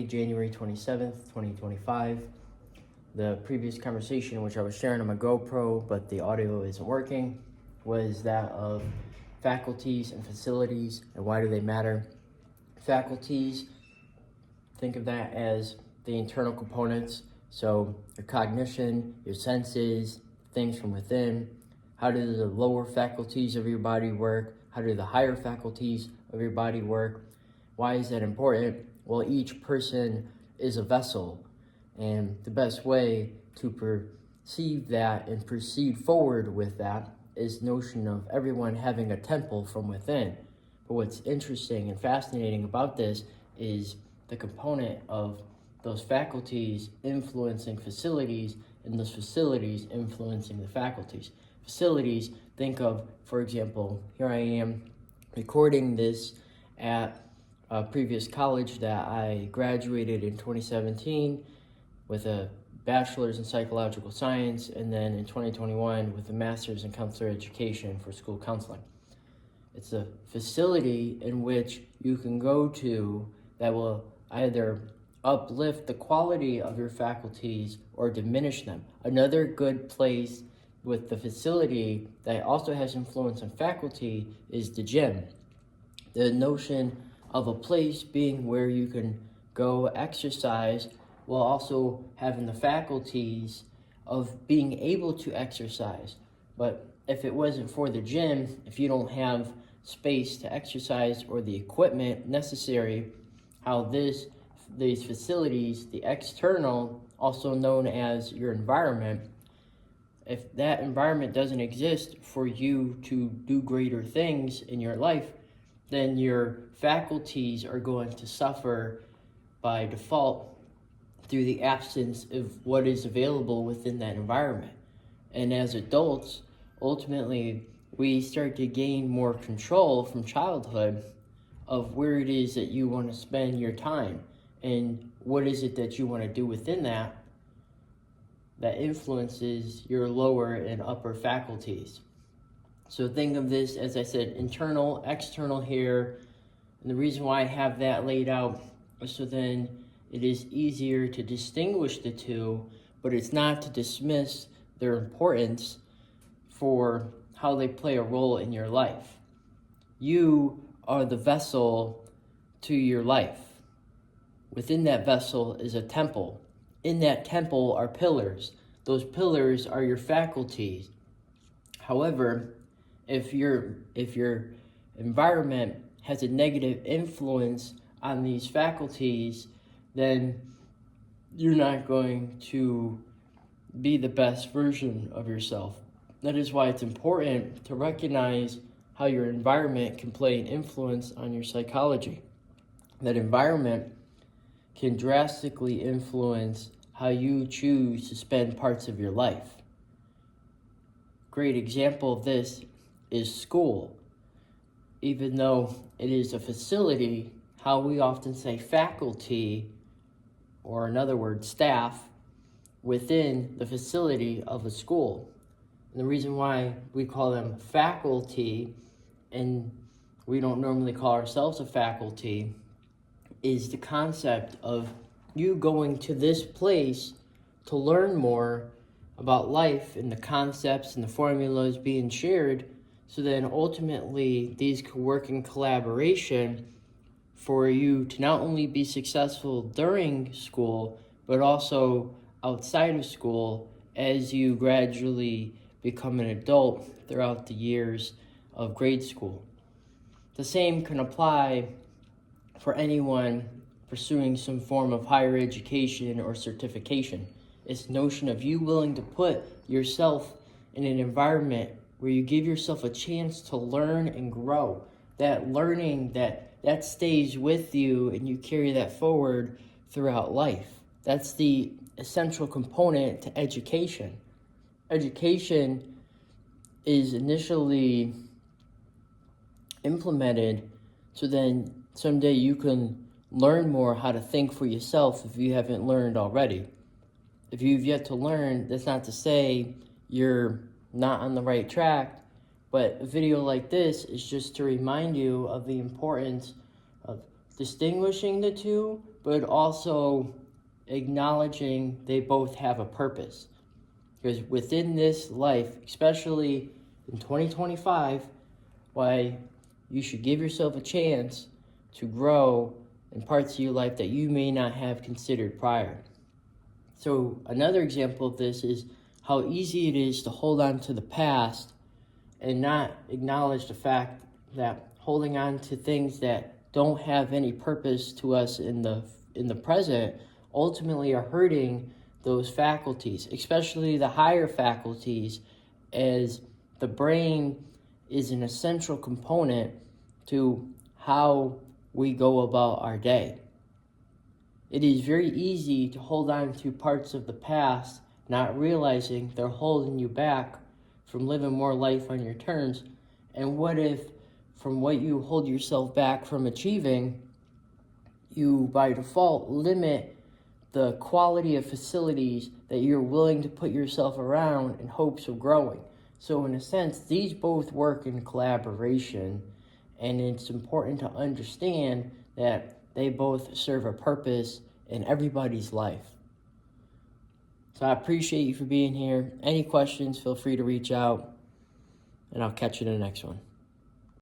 January 27th, 2025. The previous conversation, which I was sharing on my GoPro, but the audio isn't working, was that of faculties and facilities and why do they matter. Faculties, think of that as the internal components, so your cognition, your senses, things from within. How do the lower faculties of your body work? How do the higher faculties of your body work? Why is that important? Well, each person is a vessel, and the best way to perceive that and proceed forward with that is notion of everyone having a temple from within. But what's interesting and fascinating about this is the component of those faculties influencing facilities and those facilities influencing the faculties. Facilities, think of, for example, here I am recording this at a previous college that I graduated in 2017 with a bachelor's in psychological science, and then in 2021 with a master's in counselor education for school counseling. It's a facility in which you can go to that will either uplift the quality of your faculties or diminish them. Another good place with the facility that also has influence on faculty is the gym. The notion of a place being where you can go exercise while also having the faculties of being able to exercise. But if it wasn't for the gym, if you don't have space to exercise or the equipment necessary, how these facilities, the external, also known as your environment, if that environment doesn't exist for you to do greater things in your life, then your faculties are going to suffer by default through the absence of what is available within that environment. And as adults, ultimately, we start to gain more control from childhood of where it is that you want to spend your time and what is it that you want to do within that influences your lower and upper faculties. So think of this, as I said, internal, external here. And the reason why I have that laid out is so then it is easier to distinguish the two, but it's not to dismiss their importance for how they play a role in your life. You are the vessel to your life. Within that vessel is a temple. In that temple are pillars. Those pillars are your faculties. However, if your environment has a negative influence on these faculties, then you're not going to be the best version of yourself. That is why it's important to recognize how your environment can play an influence on your psychology. That environment can drastically influence how you choose to spend parts of your life. Great example of this is school. Even though it is a facility, how we often say faculty, or in other words, staff, within the facility of a school. And the reason why we call them faculty, and we don't normally call ourselves a faculty, is the concept of you going to this place to learn more about life and the concepts and the formulas being shared, so then ultimately these could work in collaboration for you to not only be successful during school, but also outside of school as you gradually become an adult throughout the years of grade school. The same can apply for anyone pursuing some form of higher education or certification. It's notion of you willing to put yourself in an environment where you give yourself a chance to learn and grow. That learning that stays with you and you carry that forward throughout life. That's the essential component to education. Education is initially implemented so then someday you can learn more how to think for yourself if you haven't learned already. If you've yet to learn, that's not to say you're not on the right track, but a video like this is just to remind you of the importance of distinguishing the two, but also acknowledging they both have a purpose. Because within this life, especially in 2025, why you should give yourself a chance to grow in parts of your life that you may not have considered prior. So another example of this is how easy it is to hold on to the past and not acknowledge the fact that holding on to things that don't have any purpose to us in the present ultimately are hurting those faculties, especially the higher faculties, as the brain is an essential component to how we go about our day. It is very easy to hold on to parts of the past, not realizing they're holding you back from living more life on your terms. And what if, from what you hold yourself back from achieving, you by default limit the quality of facilities that you're willing to put yourself around in hopes of growing? So in a sense, these both work in collaboration, and it's important to understand that they both serve a purpose in everybody's life. So I appreciate you for being here. Any questions, feel free to reach out, and I'll catch you in the next one.